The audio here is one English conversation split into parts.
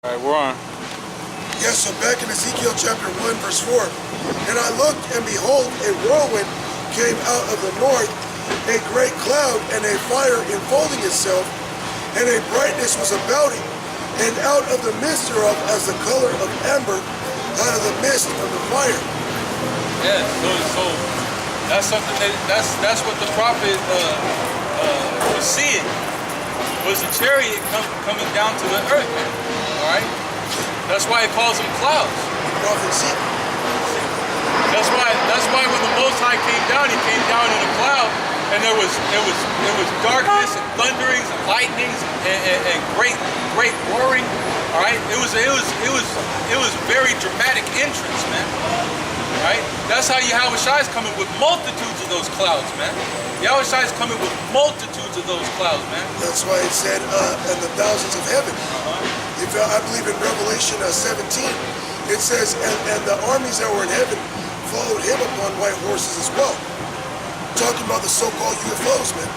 All right, we're on. Yes, so back in Ezekiel chapter 1, verse 4. And I looked, and behold, a whirlwind came out of the north, a great cloud, and a fire enfolding itself, and a brightness was about it, and out of the midst thereof as the color of amber, out of the midst of the fire. Yeah, so that's something that's what the prophet was seeing, was a chariot coming down to the earth, man. All right, that's why it calls them clouds. Prophecy. That's why when the Most High came down, he came down in a cloud, and there was darkness and thunderings and lightnings and great roaring. All right, it was a very dramatic entrance, man. All right, that's how Yahawashi is coming with multitudes of those clouds, man. Yahawashi is coming with multitudes of those clouds, man. That's why it said, and the thousands of heaven. If I believe in Revelation 17, it says, and the armies that were in heaven followed him upon white horses as well. Talking about the so-called UFOs, man.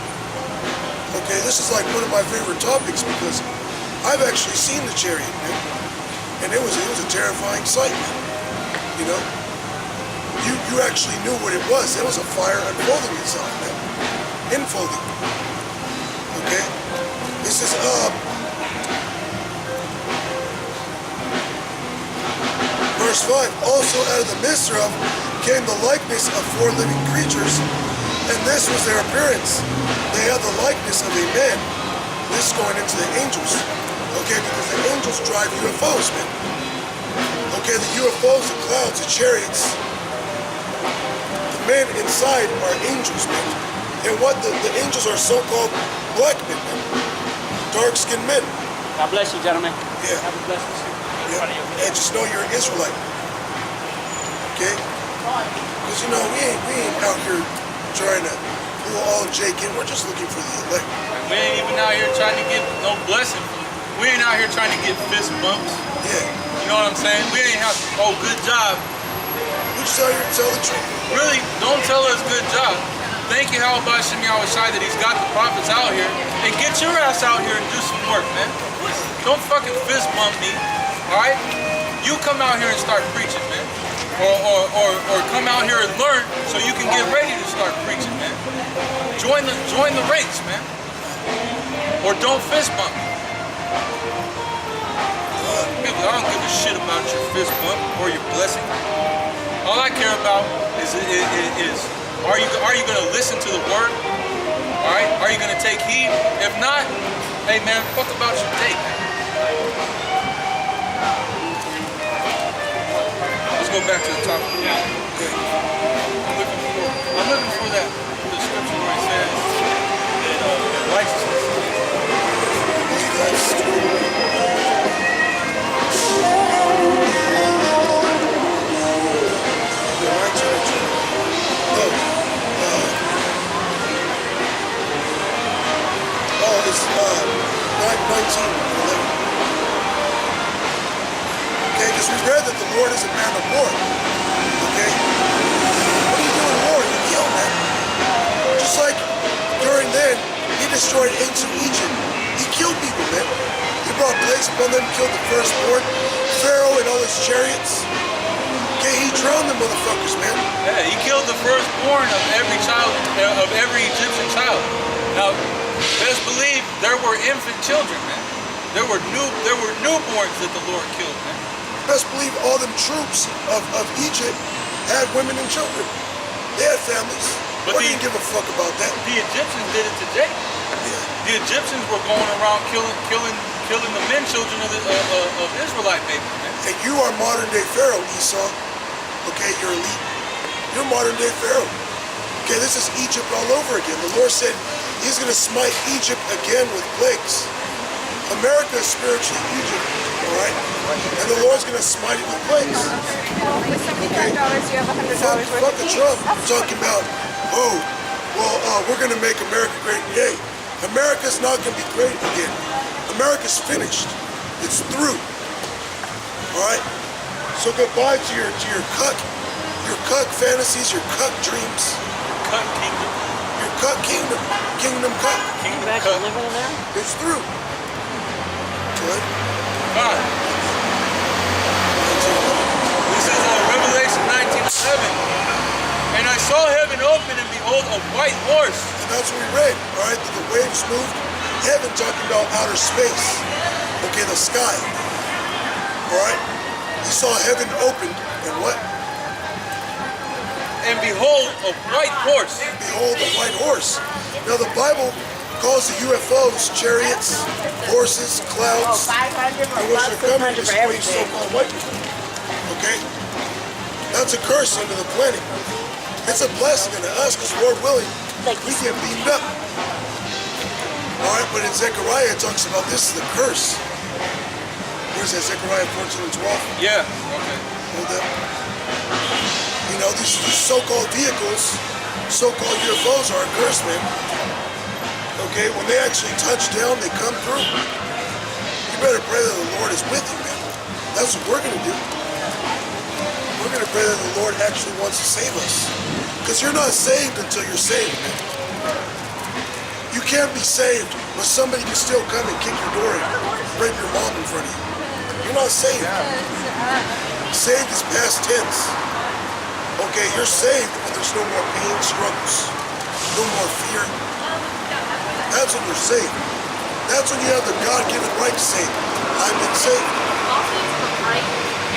Okay, this is like one of my favorite topics because I've actually seen the chariot, man. And it was a terrifying sight, man. You know? You actually knew what it was. It was a fire unfolding itself, man. Enfolding. Okay? This is verse 5, also out of the midst thereof came the likeness of four living creatures, and this was their appearance. They had the likeness of a man. This is going into the angels. Okay, because the angels drive UFOs, man. Okay, the UFOs, the clouds, the chariots, the men inside are angels, man. And what the angels are so-called black men, man. Dark-skinned men. God bless you, gentlemen. Yeah. Have a blessed day. Yeah. And just know you're an Israelite. Okay? Because you know, we ain't out here trying to pull all Jake in. We're just looking for the elect. We ain't even out here trying to get no blessing. We ain't out here trying to get fist bumps. Yeah. You know what I'm saying? We ain't have to, oh, good job. We just out here to tell the truth. Really, don't tell us good job. Thank you, Yahawashi, that he's got the prophets out here. And get your ass out here and do some work, man. Don't fucking fist bump me, all right? You come out here and start preaching, man. Or come out here and learn so you can get ready to start preaching, man. Join the ranks, man. Or don't fist bump me. I don't give a shit about your fist bump or your blessing. All I care about is are you gonna listen to the word? All right? Are you gonna take heed? If not, hey man, fuck about your day, man. Let's go back to the top. Okay. I'm looking for that the scripture where it says that righteousness. It's 19. Okay, because we read that the Lord is a man of war. Okay? What do you do in war? You kill, man. Just like during then, he destroyed ancient Egypt. He killed people, man. He brought plagues upon them, killed the firstborn, Pharaoh and all his chariots. Okay, he drowned the motherfuckers, man. Yeah, he killed the firstborn of every child, of every Egyptian child. Now, best believe there were infant children, man. There were newborns that the Lord killed, man. Best believe all them troops of Egypt had women and children. They had families. But they didn't give a fuck about that. The Egyptians did it today. Yeah. The Egyptians were going around killing the men children of Israelite babies, man. And you are modern day Pharaoh, Esau. Okay, you're elite. You're modern day Pharaoh. Okay, this is Egypt all over again. The Lord said he's going to smite Egypt again with plagues. America is spiritually Egypt, all right? And the Lord's going to smite it with plagues. With $75, you have $100 worth Fuck of the fees. Trump talking about, oh, well, we're going to make America great. Yay. America's not going to be great again. America's finished. It's through. All right? So goodbye to your cuck fantasies, your cuck dreams. Cuck kingdom. Your cuck kingdom. Kingdom cuck. Kingdom You actually cuck. living in there? It's through. Good. All right. opened, and behold, a white horse. And that's what we read, all right? That the waves moved. Heaven, talking about outer space. Okay, the sky. All right? He saw heaven opened, and what? And behold, a white horse. Behold, a white horse. Now the Bible calls the UFOs chariots, horses, clouds. 500 for And what's bus, coming 600 is for these everything. so-called white people. Okay? That's a curse under the planet. It's a blessing unto us because Lord willing, we get beamed up. Alright, but in Zechariah it talks about this is the curse. Where's that? Zechariah 14 and 12? Yeah. Okay. Hold up. You know, these so-called vehicles, so-called UFOs are a curse, man. Okay, when they actually touch down, they come through. You better pray that the Lord is with you, man. That's what we're going to do. We're going to pray that the Lord actually wants to save us. Because you're not saved until you're saved, man. You can't be saved, but somebody can still come and kick your door in, rape your mom in front of you. You're not saved. Saved is past tense. Okay, you're saved when there's no more pain, struggles, no more fear. That's when you're saved. That's when you have the God-given right to say, I've been saved.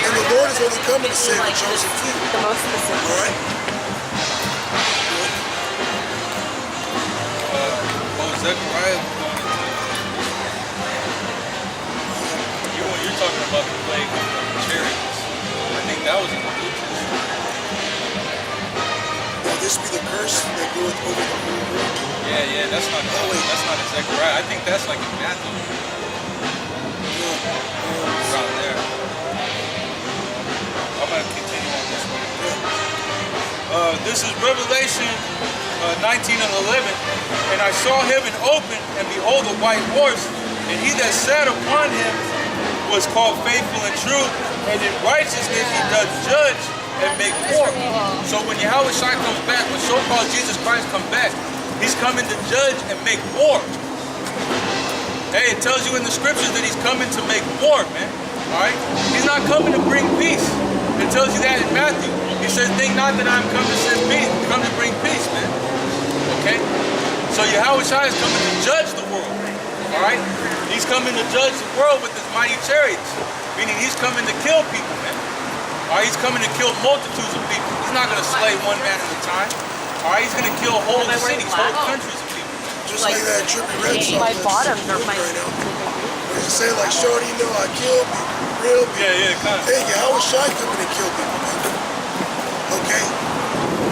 And the Lord is only coming to save a chosen few. The most specific. All right? Zechariah. You're talking about the plague of the chariots. I think that was in the New Testament. Will this be the curse that goeth over the whole world? Yeah, that's not in Zechariah. I think that's like in Matthew. Around there. I'm going to continue on this one. This is Revelation 19 and 11. And I saw heaven open, and behold, a white horse, and he that sat upon him was called Faithful and True, and in righteousness he doth judge and make war. So when Yahawashi comes back, when so-called Jesus Christ comes back, he's coming to judge and make war. Hey, it tells you in the scriptures that he's coming to make war, man. All right? He's not coming to bring peace. It tells you that in Matthew. He says, think not that I'm come to send peace. I'm come to bring peace, man. Okay? So Yahawashi is coming to judge the world. All right? He's coming to judge the world with his mighty chariots. Meaning he's coming to kill people, man. All right? He's coming to kill multitudes of people. He's not going to slay one man at a time. All right? He's going to kill whole cities, whole countries of people. Just like that Trippie Red song. My bottoms are my... Right now. Where you say like, shorty, you know I kill people, real people. Yeah, kind of. Hey, Yahawashi coming to kill people, man. Okay?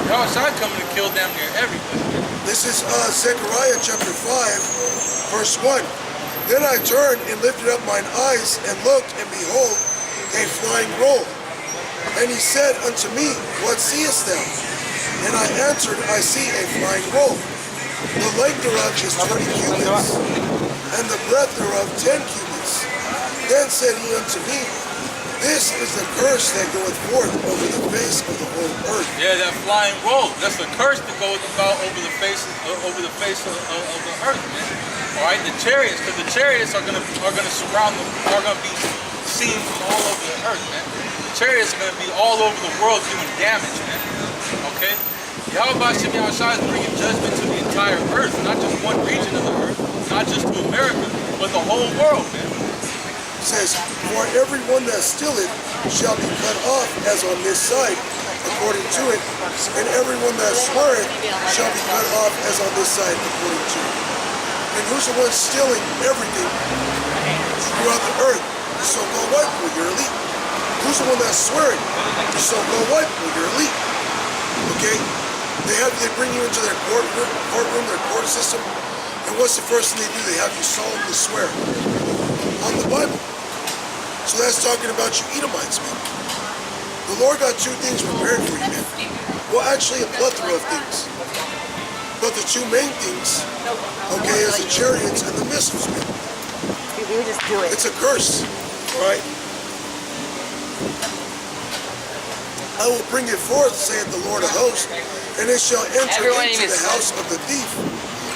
Yahawashi coming to kill damn near everybody. This is Zechariah chapter 5, verse 1. Then I turned and lifted up mine eyes and looked, and behold, a flying roll. And he said unto me, What seest thou? And I answered, I see a flying roll. The length thereof is 20 cubits, and the breadth thereof 10 cubits. Then said he unto me, This is the curse that goeth forth over the face of the whole earth. Yeah, that flying roll. That's the curse that goes about over the face of the earth, man. All right, the chariots, because the chariots are gonna surround them, are gonna be seen from all over the earth, man. The chariots are gonna be all over the world doing damage, man. Okay. Yahawashi is bringing judgment to the entire earth, not just one region of the earth, not just to America, but the whole world, man. It says, For everyone that stealeth shall be cut off as on this side, according to it, and everyone that sweareth shall be cut off as on this side, according to it. And who's the one stealing everything throughout the earth? The so-called white people, you're elite. Who's the one that's swearing? The so-called white people, you're elite. Okay? They bring you into their courtroom, their court system, and what's the first thing they do? They have you solemnly swear on the Bible. So that's talking about you Edomites, man. The Lord got two things prepared for you, man. Well, actually a plethora of things. But the two main things, okay, is the chariots and the missiles, man. We would just do it. It's a curse, right? I will bring it forth, saith the Lord of hosts, and it shall enter into the house of the thief,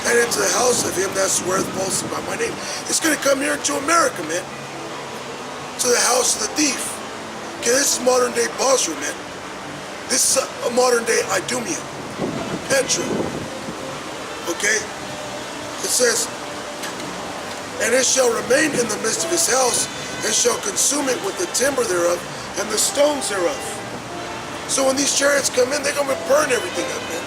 and into the house of him that sweareth falsely by my name. It's going to come here into America, man. To the house of the thief. Okay, this is modern day Basra, man. This is a modern day Idumea. Petra. Okay? It says, and it shall remain in the midst of his house, and shall consume it with the timber thereof, and the stones thereof. So when these chariots come in, they're going to burn everything up, man.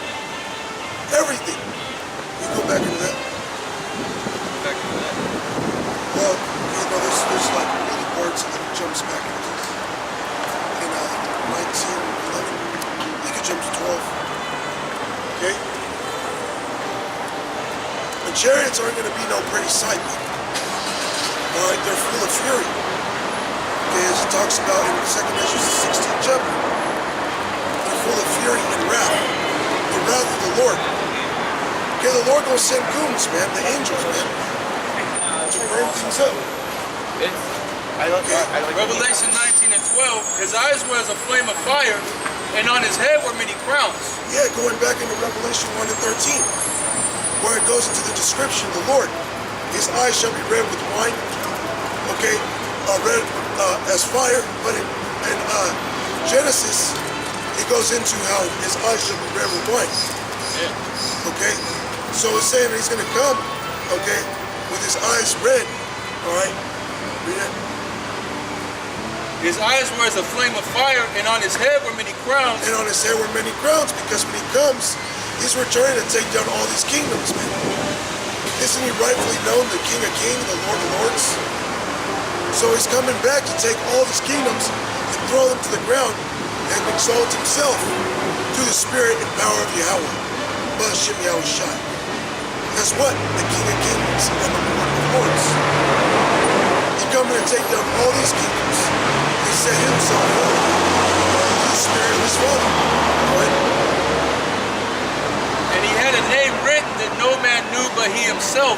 Everything. You go back into that. Back into that. Well, you know, there's like really parts, and then it jumps back into this. In 1911. You can jump to 12. Okay? The chariots aren't going to be no pretty sight, man. Alright, they're full of fury. Okay, as it talks about in 2 Ezra 16th chapter. They're full of fury and wrath. The wrath of the Lord. Okay, the Lord gonna send goons, man, the angels, man, to burn things up. Revelation 19 and 12, his eyes were as a flame of fire, and on his head were many crowns. Yeah, going back into Revelation 1 and 13, where it goes into the description of the Lord. His eyes shall be red with wine, okay, red as fire, but in Genesis, it goes into how his eyes shall be red with wine. Yeah. Okay, so it's saying that he's going to come, okay, with his eyes red, all right, read it. His eyes were as a flame of fire, and on his head were many crowns. And on his head were many crowns, because when he comes, he's returning to take down all these kingdoms, man. Isn't he rightfully known, the King of Kings, the Lord of Lords? So he's coming back to take all these kingdoms and throw them to the ground and exalt himself through the spirit and power of Yahweh. B'Shem Yahawashi. Guess what? The King of Kings and the Lord of Lords. He's coming to take down all these kingdoms and set himself up through the spirit of his Father. Right? And he had a name written that no man knew but he himself.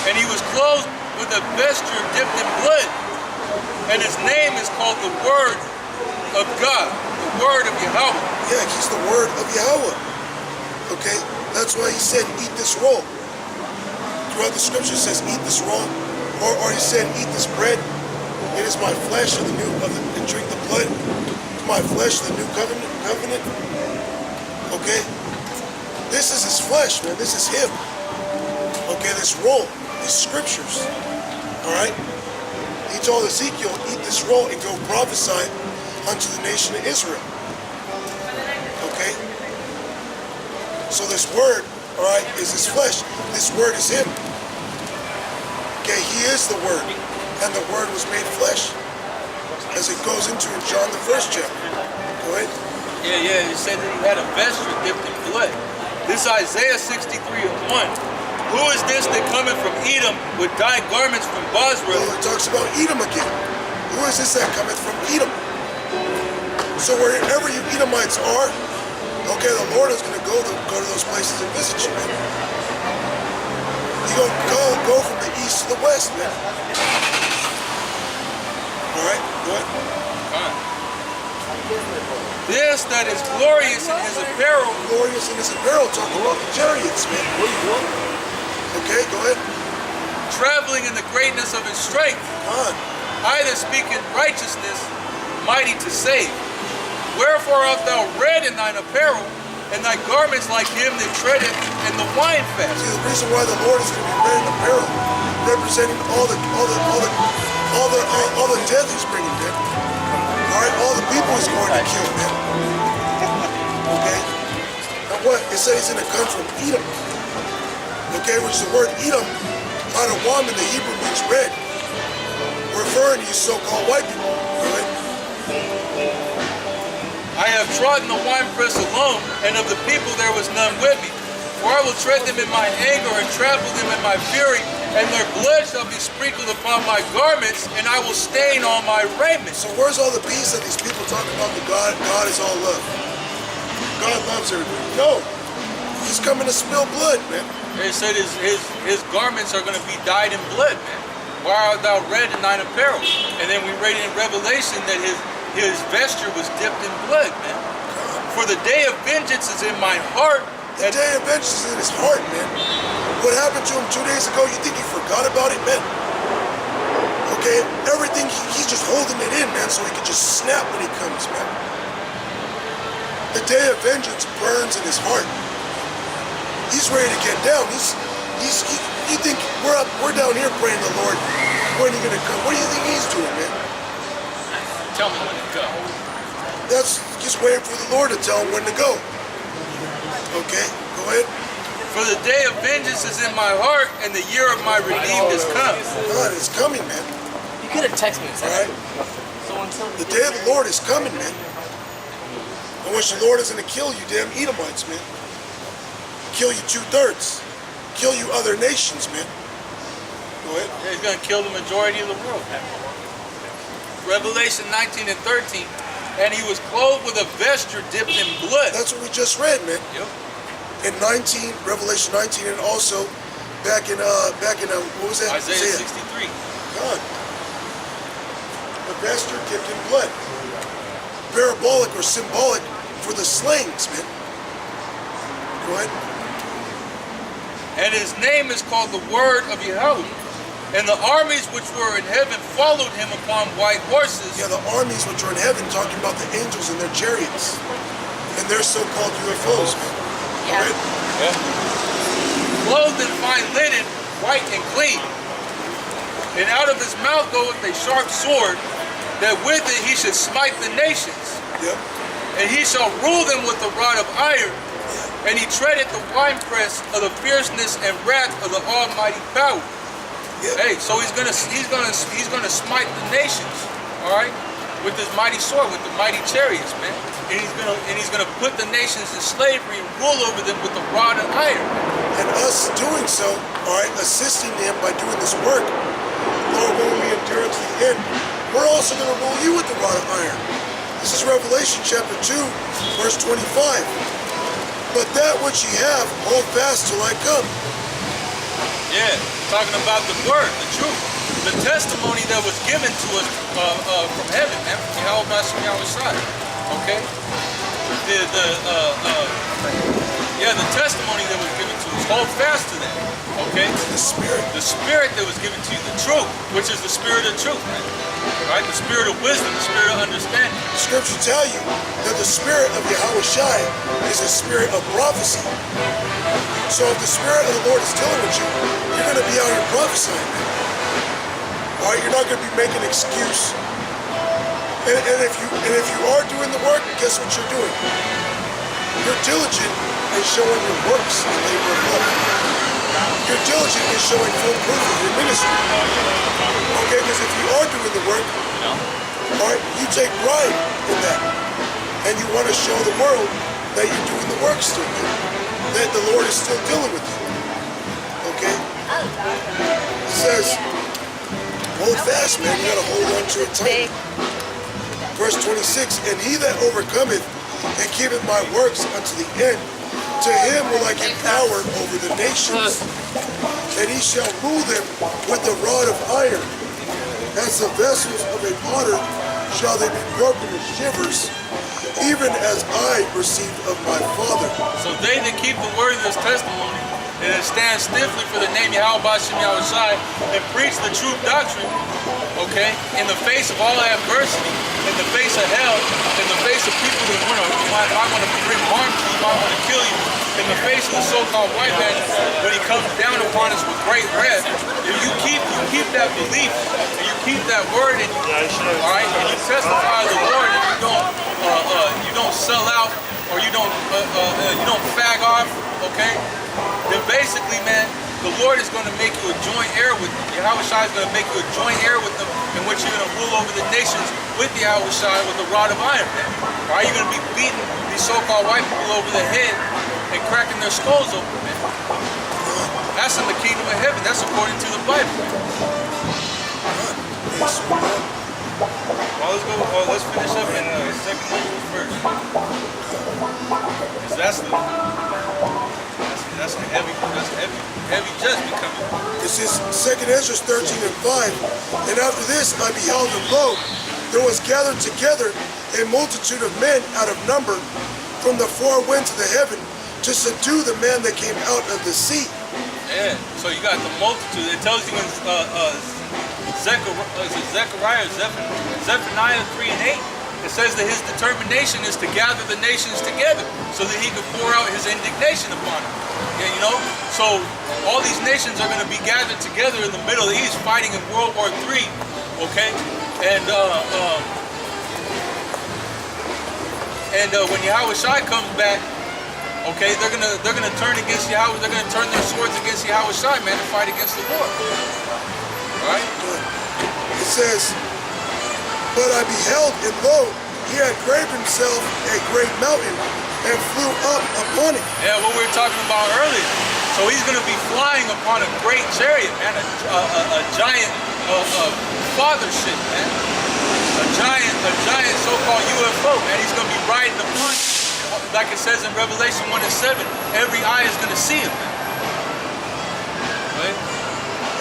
And he was clothed with a vesture dipped in blood. And his name is called the Word of God, the Word of Yahweh. Yeah, he's the Word of Yahweh. Okay? That's why he said, eat this roll. Throughout the scripture it says, eat this roll. Or he said, eat this bread. It is my flesh of the new, and drink the blood. My flesh, the new covenant. Okay? This is his flesh, man. This is him. Okay, this roll, these scriptures. Alright? He told Ezekiel, eat this roll and go prophesy unto the nation of Israel. Okay? So this word, alright, is his flesh. This word is him. Okay, he is the word. And the word was made flesh. As it goes into in John the 1st chapter. Go ahead. Yeah, it said that he had a vesture dipped in blood. This is Isaiah 63 and 1. Who is this that cometh from Edom with dyed garments from Bosra? Well, it talks about Edom again. Who is this that cometh from Edom? So wherever you Edomites are, okay, the Lord is going to go to those places and visit you, man. You're going to go from the east to the west, man. All right, go ahead. This that is glorious in his apparel. Glorious in his apparel, talking about the chariots, man. What are you doing? Okay, go ahead. Traveling in the greatness of his strength. I that speak in righteousness, mighty to save. Wherefore art thou red in thine apparel, and thy garments like him that treadeth in the wine fat. See, the reason why the Lord is going to be red in apparel, representing all the death he's bringing, man. All right, all the people he's going to kill, man. Okay. Now what? It says he's going to come from Edom. Okay, which the word Edom, Adawam in the Hebrew means red, referring to you so-called white people. Right? I have trodden the winepress alone, and of the people there was none with me. For I will tread them in my anger and trample them in my fury, and their blood shall be sprinkled upon my garments, and I will stain all my raiment. So where's all the peace that these people talk about that God is all love? God loves everybody. No. He's coming to spill blood, man. They said his garments are going to be dyed in blood, man. Why art thou red in thine apparel? And then we read in Revelation that his vesture was dipped in blood, man. For the day of vengeance is in my heart. The day of vengeance is in his heart, man. What happened to him 2 days ago, you think he forgot about it, man? Okay, everything, he's just holding it in, man, so he can just snap when he comes, man. The day of vengeance burns in his heart. He's ready to get down. You think we're down here praying to the Lord. When are you gonna come? What do you think he's doing, man? Tell me when to go. That's just waiting for the Lord to tell him when to go. Okay, go ahead. For the day of vengeance is in my heart, and the year of my redeemed is come. God, it's coming, man. You could have texted me. All right. So until The day of the Lord is coming, man. And which the Lord is going to kill you, damn Edomites, man. Kill you 2/3. Kill you other nations, man. Go ahead. Yeah, he's going to kill the majority of the world. Revelation 19 and 13. And he was clothed with a vesture dipped in blood. That's what we just read, man. Yep. In 19, Revelation 19, and also back in what was that? Isaiah 63. God. A vesture dipped in blood. Parabolic or symbolic for the slayings, man. Go ahead. And his name is called the Word of Yahawashi. And the armies which were in heaven followed him upon white horses. Yeah, the armies which are in heaven, talking about the angels and their chariots. And their so-called UFOs, man. yeah. Right? Yeah. Clothed in fine linen, white and clean. And out of his mouth goeth a sharp sword, that with it he should smite the nations. Yep. And he shall rule them with a rod of iron. And he treadeth the winepress of the fierceness and wrath of the Almighty power. Yep. Hey, so he's gonna smite the nations, all right, with his mighty sword, with the mighty chariots, man. And he's gonna put the nations in slavery and rule over them with a rod of iron. And us doing so, all right, assisting them by doing this work, Lord, when we endure to the end, we're also going to rule you with the rod of iron. This is Revelation chapter 2, verse 25. But that which ye have, hold fast till I come. Yeah, talking about the word, the truth, the testimony that was given to us from heaven, man, from Yahawashi, okay? The testimony that was given to us, hold fast to that, okay? The Spirit. The Spirit that was given to you, the truth, which is the Spirit of truth, man. Right? The Spirit of wisdom, the Spirit of understanding. The scripture tell you that the Spirit of Yahawashi is a spirit of prophecy. So if the Spirit of the Lord is dealing with you, you're going to be out here prophesying. All right, you're not going to be making an excuse. And if you are doing the work, guess what you're doing? You're diligent in showing your works in labor of love. You're diligent in showing full proof of your ministry. Okay, because if you are doing the work, all right, you take pride in that. And you want to show the world that you're doing the work still, that the Lord is still dealing with you. Okay? It says, hold fast, man. You got to hold on to it tight. Verse 26, and he that overcometh and keepeth my works unto the end, to him will I give power over the nations, and he shall rule them with the rod of iron. As the vessels of a potter shall they be broken to shivers, even as I received of my Father. So they that keep the word of this testimony, and that stand stiffly for the name Yahawashi and preach the true doctrine, okay, in the face of all adversity, in the face of hell, in the face of people that might want to bring harm to you, might want to kill you, in the face of the so-called white man, when he comes down upon us with great wrath, if you keep that belief, and you keep that word in you, all right, and you testify the word, and you don't sell out, or you don't fag off, okay, then basically, man, the Lord is going to make you a joint heir with him. Yahawashi is going to make you a joint heir with him, in which you're going to rule over the nations with Yahawashi with a rod of iron, man. Or are you going to be beating these so-called white people over the head and cracking their skulls open, man? That's in the kingdom of heaven. That's according to the Bible, man. Well, let's go. Let's finish up in 2 verse. Because that's a heavy judgment coming. This is 2 Ezra 13 and 5. And after this I beheld, and lo, there was gathered together a multitude of men out of number from the four winds of the heaven to subdue the man that came out of the sea. Yeah, so you got the multitude. It tells you in Zephaniah 3 and 8. it says that his determination is to gather the nations together so that he could pour out his indignation upon them. Yeah, you know? So all these nations are going to be gathered together in the Middle East fighting in World War III, okay? And when Yahawashi comes back, okay, they're gonna turn against Yahweh. They're gonna turn their swords against Yahawashi, man, and fight against the Lord. All right. It says, "But I beheld, and lo, he had graved himself a great mountain, and flew up upon it." Yeah, what we were talking about earlier. So he's gonna be flying upon a great chariot, man, a giant father ship, man, a giant so-called UFO, man. He's gonna be riding upon. Like it says in Revelation 1:7, every eye is going to see him. Right?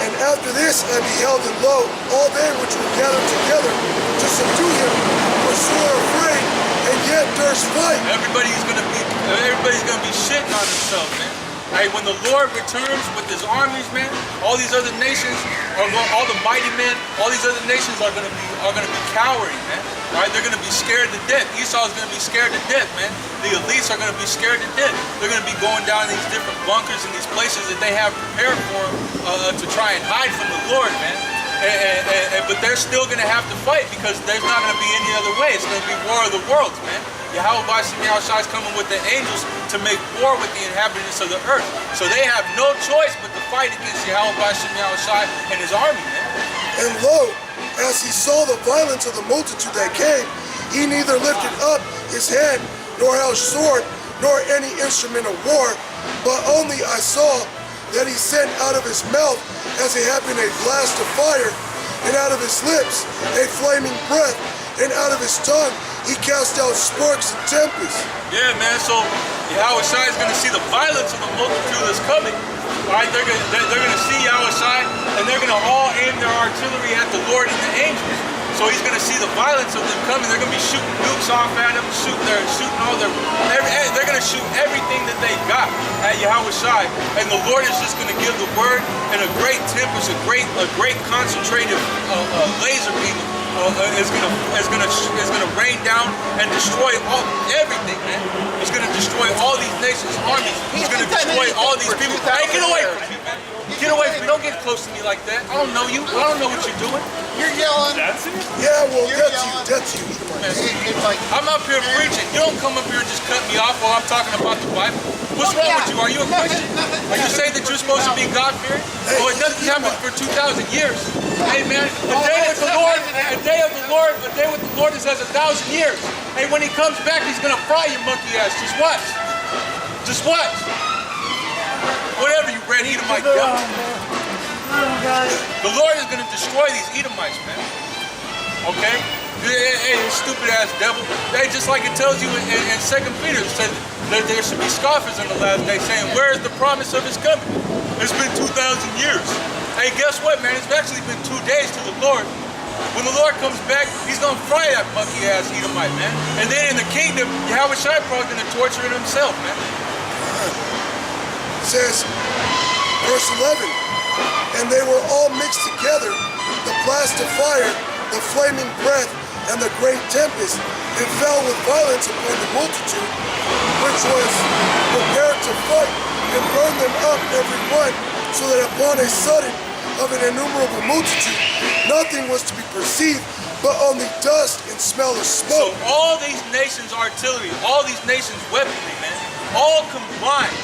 And after this I beheld, and lo, all they which were gathered together to subdue him were sore afraid, and yet durst fight. Everybody's going to be shitting on himself, man. Right? When the Lord returns with his armies, man, all these other nations, all the mighty men, all these other nations are going to be cowering, man. Right? They're going to be scared to death. Esau's going to be scared to death, man. The elites are going to be scared to death. They're going to be going down these different bunkers and these places that they have prepared for them to try and hide from the Lord, man. But they're still going to have to fight because there's not going to be any other way. It's going to be war of the worlds, man. Yahawashi is coming with the angels to make war with the inhabitants of the earth. So they have no choice but to fight against Yahawashi and his army, man. And lo, as he saw the violence of the multitude that came, he neither lifted up his hand, nor held sword, nor any instrument of war, but only I saw that he sent out of his mouth as it had been a blast of fire, and out of his lips a flaming breath, and out of his tongue he cast out sparks and tempests. Yeah, man, so Yahawashi is going to see the violence of the multitude that's coming. Right? They're going to see Yahawashi, and they're going to all aim their artillery at the Lord and the angels. So he's going to see the violence of them coming. They're going to be shooting nukes off at him, they're going to shoot everything that they got at Yahawashi. And the Lord is just going to give the word, and a great tempest, a great concentrated laser beam is gonna rain down and destroy everything, man. It's gonna destroy all these nations' armies. It's gonna destroy all these people. Hey, get away from me, man. Get away from me. Don't get close to me like that. I don't know you. I don't know what you're doing. You're yelling. Yeah, well, that's you. It's like, I'm up here preaching. You don't come up here and just cut me off while I'm talking about the Bible. What's wrong with you? Are you a Christian? Are you saying that you're supposed to be God-fearing? Oh, it doesn't happen for 2,000 years. Hey, man, a day with the Lord is as 1,000 years. Hey, when he comes back, he's gonna fry your monkey ass. Just watch. Just watch. Whatever, you red Edomite devil. The Lord is gonna destroy these Edomites, man. Okay? Hey, stupid ass devil. Hey, just like it tells you in 2 Peter, it said that there should be scoffers in the last day saying, where is the promise of his coming? It's been 2,000 years. Hey, guess what, man? It's actually been 2 days to the Lord. When the Lord comes back, he's going to fry that monkey ass Edomite, man. And then in the kingdom, Yahawashi probably going to torture it himself, man. It says, verse 11, and they were all mixed together, the blast of fire, the flaming breath, and the great tempest, and fell with violence upon the multitude, which was prepared to fight, and burned them up every one, so that upon a sudden of an innumerable multitude, nothing was to be perceived, but only dust and smell of smoke. So all these nations' artillery, all these nations' weaponry, man, all combined,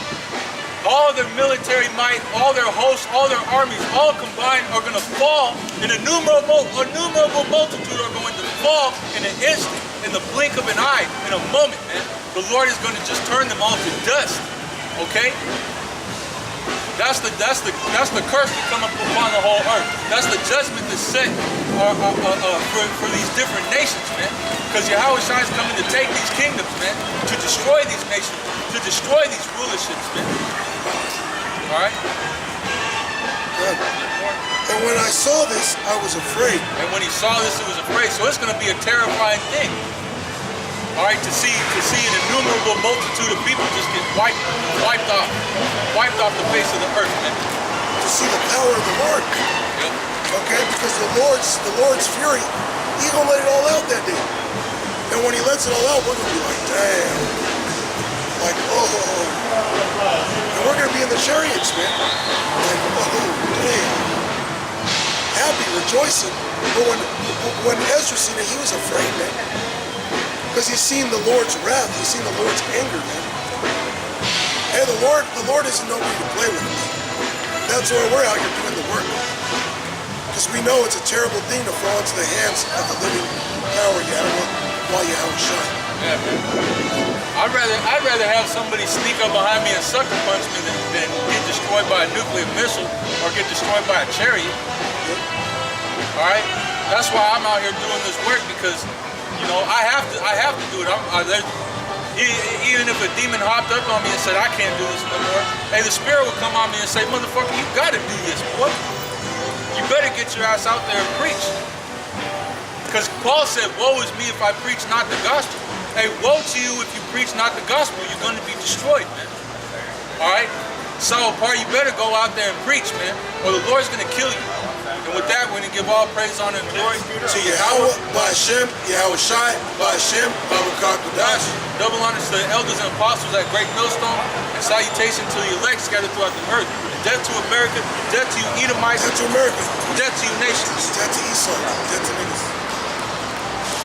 all their military might, all their hosts, all their armies, all combined are going to fall. An innumerable multitude are going to fall in an instant, in the blink of an eye, in a moment, man. The Lord is going to just turn them all to dust. Okay? That's the curse that come up upon the whole earth. That's the judgment that's set for these different nations, man. Because Yahawashi is coming to take these kingdoms, man, to destroy these nations, to destroy these rulerships, man. All right. Good. And when I saw this, I was afraid. And when he saw this, he was afraid. So it's going to be a terrifying thing. All right, to see an innumerable multitude of people just get wiped off the face of the earth, man. To see the power of the Lord. Yep. Okay, because the Lord's fury, he gonna let it all out that day. And when he lets it all out, we're going to be like, damn. Like, oh. And we're going to be in the chariots, man. Like, oh, damn. Happy, rejoicing. But when Ezra seen it, he was afraid, man. Because he's seen the Lord's wrath. He's seen the Lord's anger, man. Hey, the Lord isn't nobody to play with, man. That's why we're out here doing the work. Because we know it's a terrible thing to fall into the hands of the living power Yahawashi. Yeah, man. I'd rather have somebody sneak up behind me and sucker punch me than get destroyed by a nuclear missile or get destroyed by a chariot. All right, that's why I'm out here doing this work, because you know I have to do it. Even if a demon hopped up on me and said I can't do this no more, hey, the spirit would come on me and say, motherfucker, you gotta do this, boy. You better get your ass out there and preach. Because Paul said, woe is me if I preach not the gospel. Hey, woe to you if you preach not the gospel. You're going to be destroyed, man. All right? So, Paul, you better go out there and preach, man, or the Lord's going to kill you. And with that, we're going to give all praise, honor, and glory to Yahweh, Ba'Shem, Yahawashi, Ba'Shem, Babakakadash. Double honor to the elders and apostles at Great Millstone, and salutation to the elect scattered throughout the earth. Death to America, death to you Edomites, Death to America, death to you nations. death to Esau, death to niggas.